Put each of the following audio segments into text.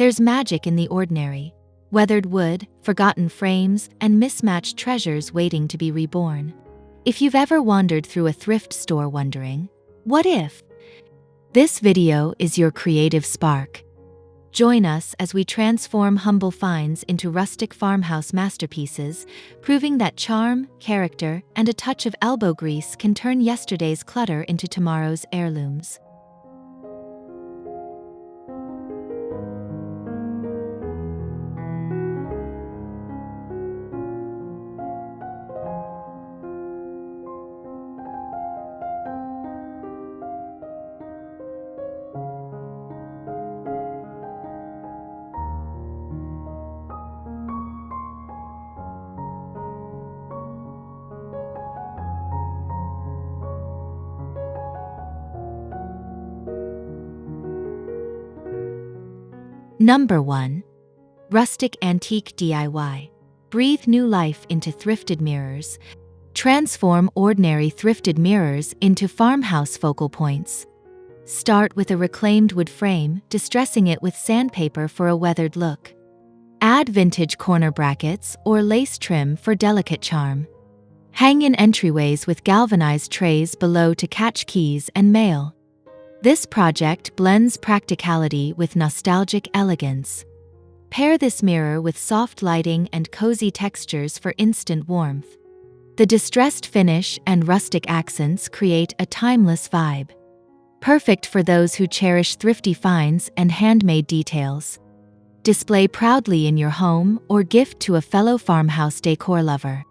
There's magic in the ordinary: weathered wood, forgotten frames, and mismatched treasures waiting to be reborn. If you've ever wandered through a thrift store wondering, what if? This video is your creative spark. Join us as we transform humble finds into rustic farmhouse masterpieces, proving that charm, character, and a touch of elbow grease can turn yesterday's clutter into tomorrow's heirlooms. Number 1. Rustic Antique DIY. Breathe new life into thrifted mirrors. Transform ordinary thrifted mirrors into farmhouse focal points. Start with a reclaimed wood frame, distressing it with sandpaper for a weathered look. Add vintage corner brackets or lace trim for delicate charm. Hang in entryways with galvanized trays below to catch keys and mail. This project blends practicality with nostalgic elegance. Pair this mirror with soft lighting and cozy textures for instant warmth. The distressed finish and rustic accents create a timeless vibe. Perfect for those who cherish thrifty finds and handmade details. Display proudly in your home or gift to a fellow farmhouse decor lover.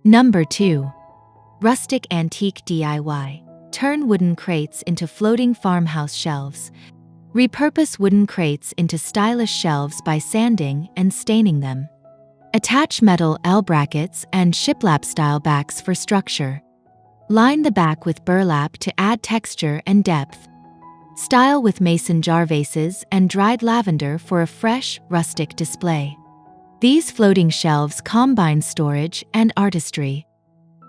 Number 2. Rustic Antique DIY. Turn wooden crates into floating farmhouse shelves. Repurpose wooden crates into stylish shelves by sanding and staining them. Attach metal L brackets and shiplap-style backs for structure. Line the back with burlap to add texture and depth. Style with mason jar vases and dried lavender for a fresh, rustic display. These floating shelves combine storage and artistry.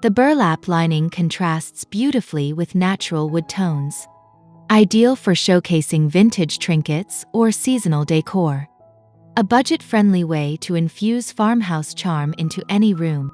The burlap lining contrasts beautifully with natural wood tones. Ideal for showcasing vintage trinkets or seasonal decor. A budget-friendly way to infuse farmhouse charm into any room.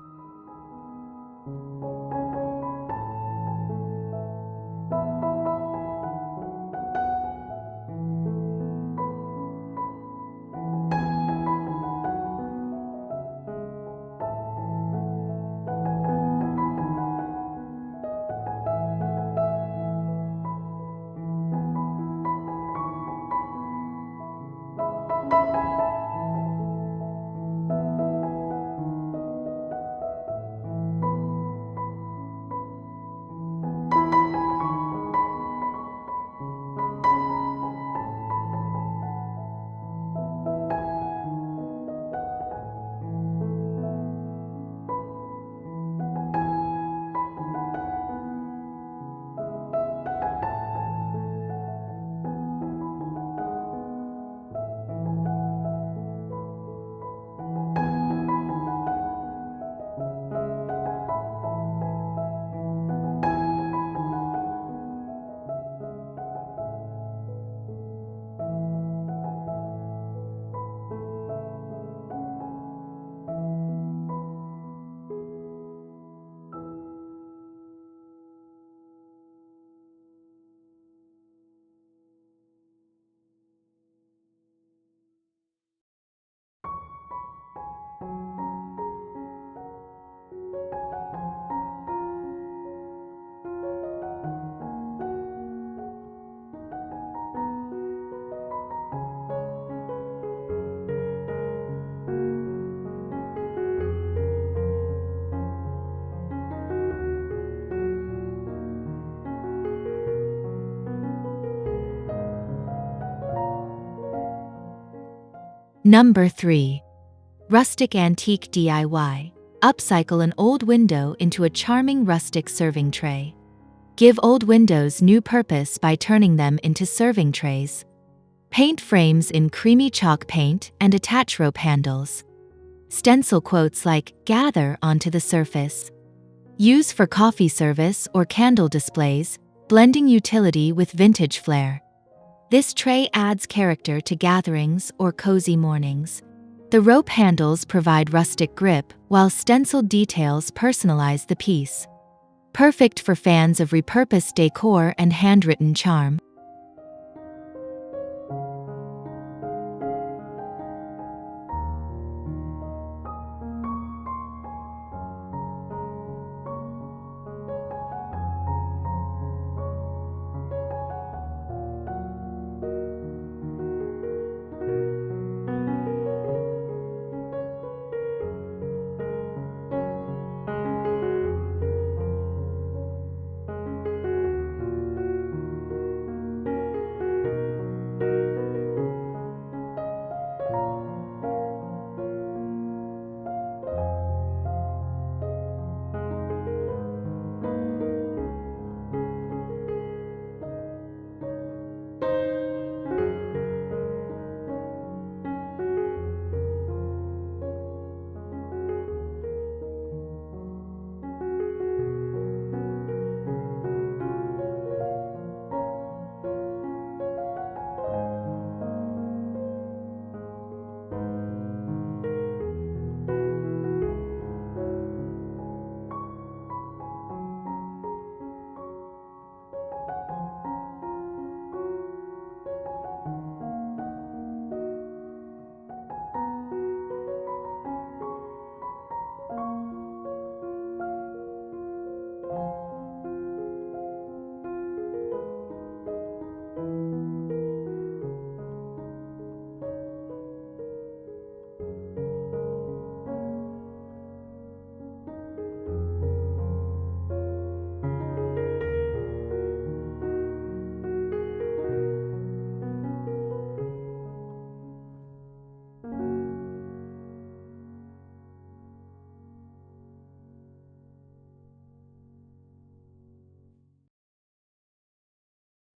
Number 3. Rustic Antique DIY. Upcycle an old window into a charming rustic serving tray. Give old windows new purpose by turning them into serving trays. Paint frames in creamy chalk paint and attach rope handles. Stencil quotes like "gather" onto the surface. Use for coffee service or candle displays, blending utility with vintage flair. This tray adds character to gatherings or cozy mornings. The rope handles provide rustic grip, while stenciled details personalize the piece. Perfect for fans of repurposed decor and handwritten charm.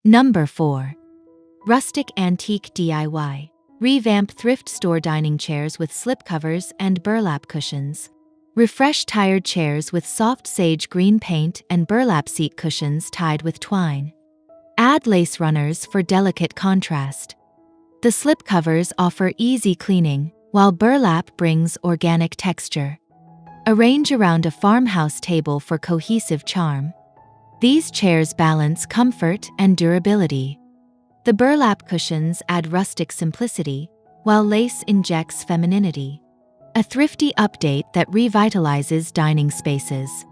Number 4. Rustic Antique DIY. Revamp thrift store dining chairs with slipcovers and burlap cushions. Refresh tired chairs with soft sage green paint and burlap seat cushions tied with twine. Add lace runners for delicate contrast. The slipcovers offer easy cleaning, while burlap brings organic texture. Arrange around a farmhouse table for cohesive charm. These chairs balance comfort and durability. The burlap cushions add rustic simplicity, while lace injects femininity. A thrifty update that revitalizes dining spaces.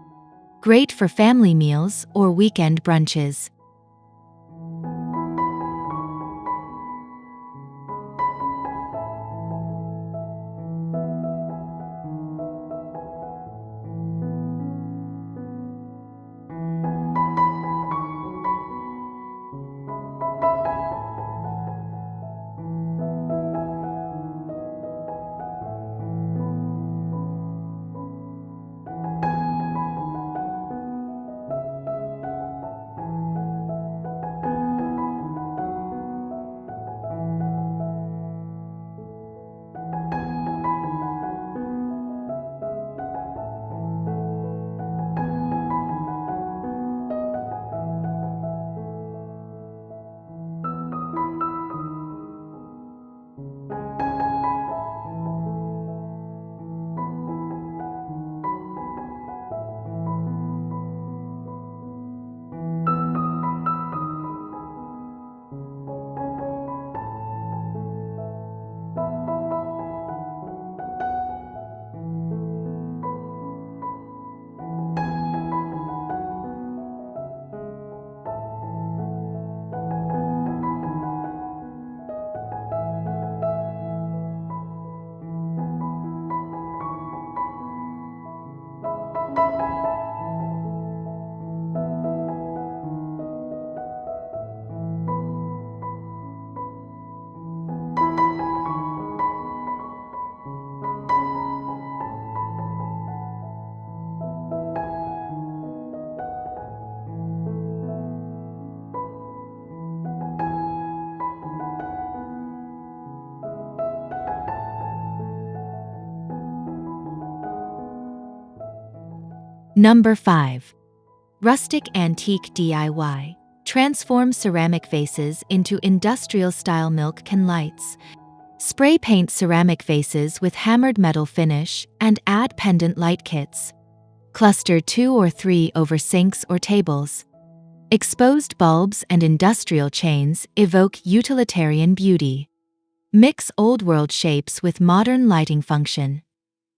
Great for family meals or weekend brunches. Number 5. Rustic Antique DIY. Transform ceramic vases into industrial-style milk can lights. Spray paint ceramic vases with hammered metal finish and add pendant light kits. Cluster 2 or 3 over sinks or tables. Exposed bulbs and industrial chains evoke utilitarian beauty. Mix old-world shapes with modern lighting function.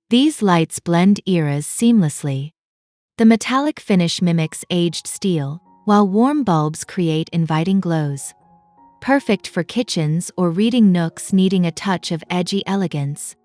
These lights blend eras seamlessly. The metallic finish mimics aged steel, while warm bulbs create inviting glows. Perfect for kitchens or reading nooks needing a touch of edgy elegance.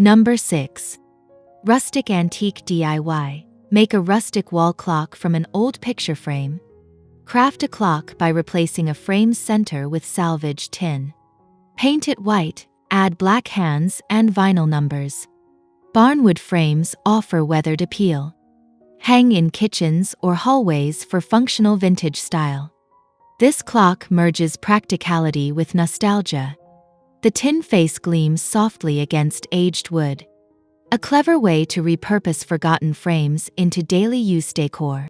Number 6. Rustic Antique DIY. Make a rustic wall clock from an old picture frame. Craft a clock by replacing a frame's center with salvaged tin. Paint it white, add black hands and vinyl numbers. Barnwood frames offer weathered appeal. Hang in kitchens or hallways for functional vintage style. This clock merges practicality with nostalgia. The tin face gleams softly against aged wood. A clever way to repurpose forgotten frames into daily use decor.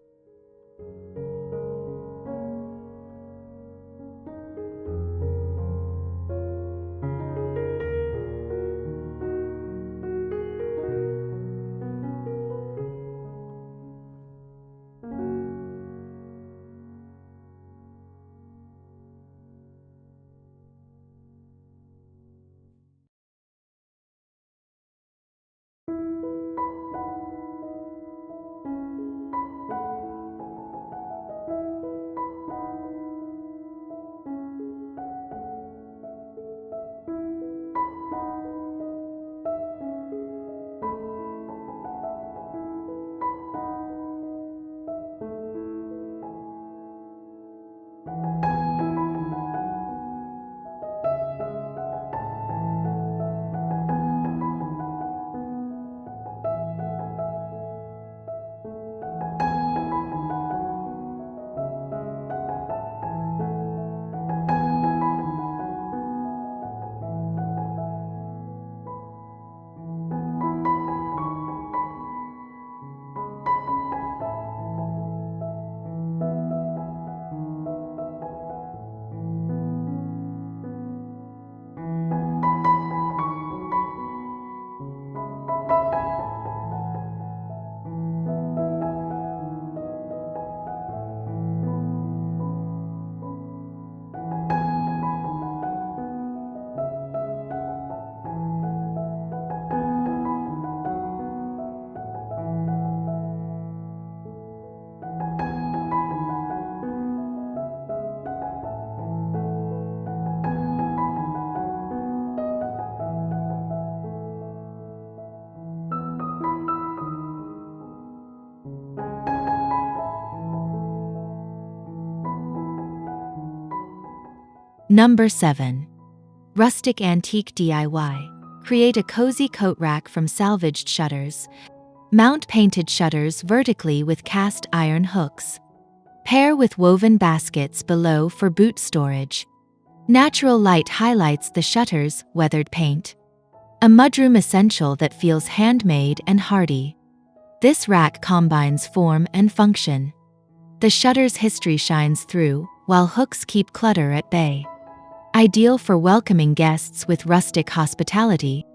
Number 7. Rustic Antique DIY. Create a cozy coat rack from salvaged shutters. Mount painted shutters vertically with cast iron hooks. Pair with woven baskets below for boot storage. Natural light highlights the shutters' weathered paint. A mudroom essential that feels handmade and hardy. This rack combines form and function. The shutter's history shines through, while hooks keep clutter at bay. Ideal for welcoming guests with rustic hospitality.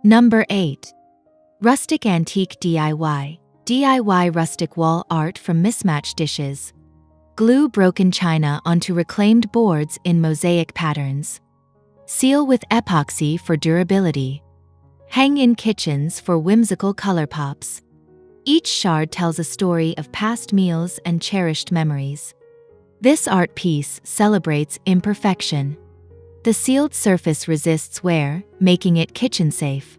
Number 8. Rustic Antique DIY. DIY rustic wall art from mismatched dishes. Glue broken china onto reclaimed boards in mosaic patterns. Seal with epoxy for durability. Hang in kitchens for whimsical color pops. Each shard tells a story of past meals and cherished memories. This art piece celebrates imperfection. The sealed surface resists wear, making it kitchen safe.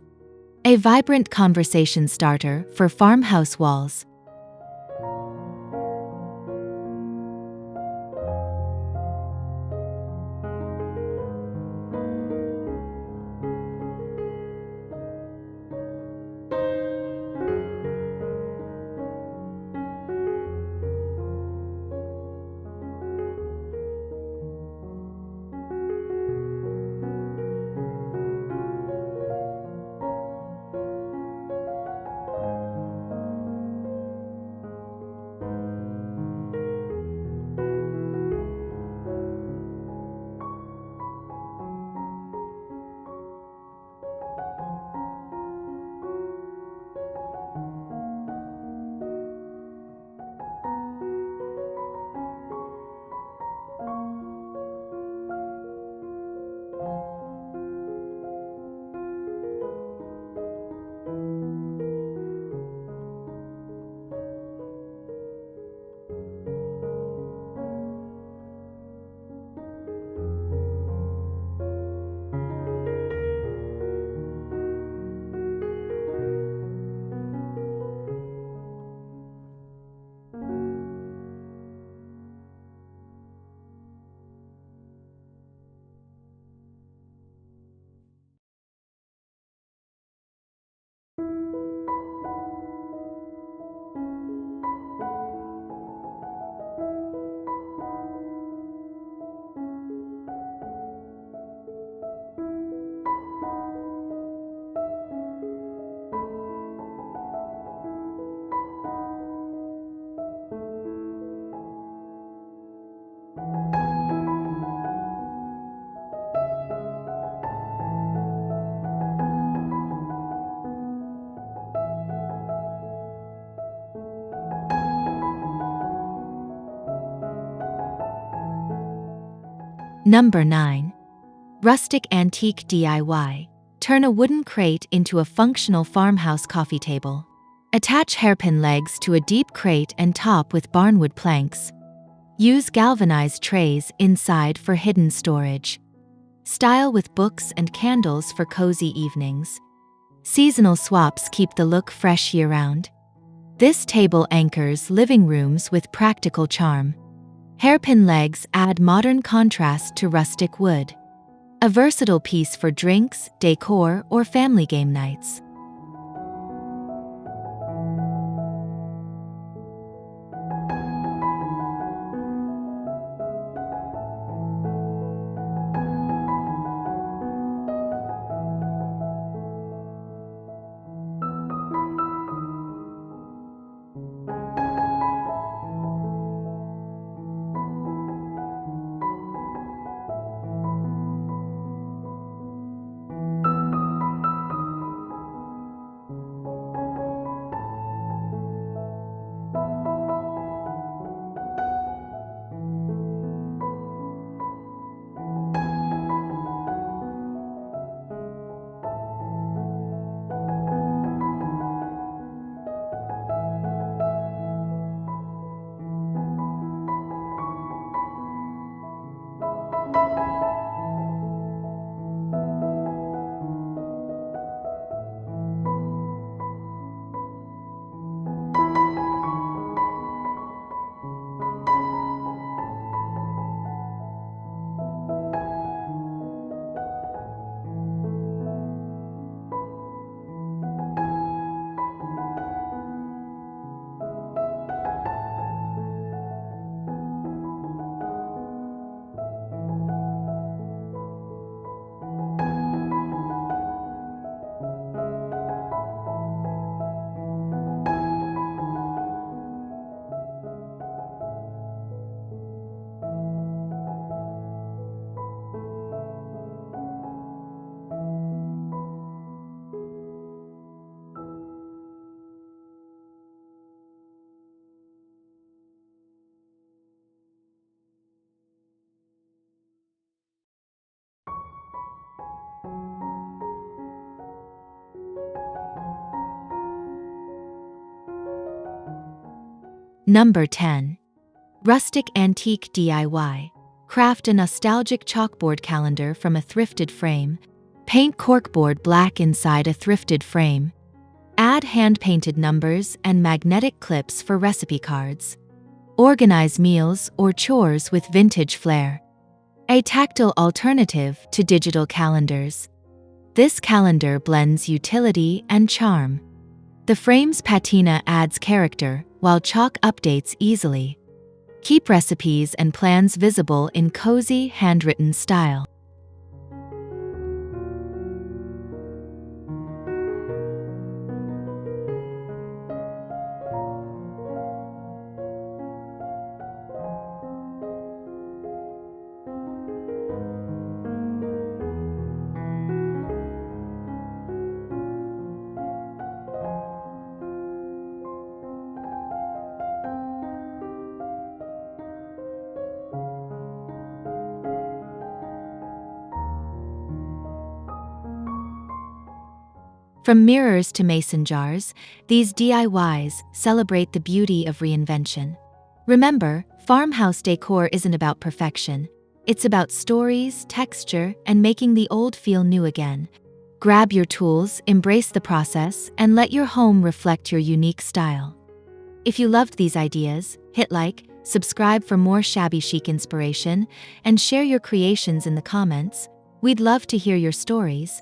A vibrant conversation starter for farmhouse walls. Number 9. Rustic Antique DIY. Turn a wooden crate into a functional farmhouse coffee table. Attach hairpin legs to a deep crate and top with barnwood planks. Use galvanized trays inside for hidden storage. Style with books and candles for cozy evenings. Seasonal swaps keep the look fresh year-round. This table anchors living rooms with practical charm. Hairpin legs add modern contrast to rustic wood. A versatile piece for drinks, decor, or family game nights. Number 10. Rustic Antique DIY. Craft a nostalgic chalkboard calendar from a thrifted frame. Paint corkboard black inside a thrifted frame. Add hand-painted numbers and magnetic clips for recipe cards. Organize meals or chores with vintage flair. A tactile alternative to digital calendars. This calendar blends utility and charm. The frame's patina adds character, while chalk updates easily. Keep recipes and plans visible in cozy, handwritten style. From mirrors to mason jars, these DIYs celebrate the beauty of reinvention. Remember, farmhouse decor isn't about perfection. It's about stories, texture, and making the old feel new again. Grab your tools, embrace the process, and let your home reflect your unique style. If you loved these ideas, hit like, subscribe for more shabby chic inspiration, and share your creations in the comments. We'd love to hear your stories.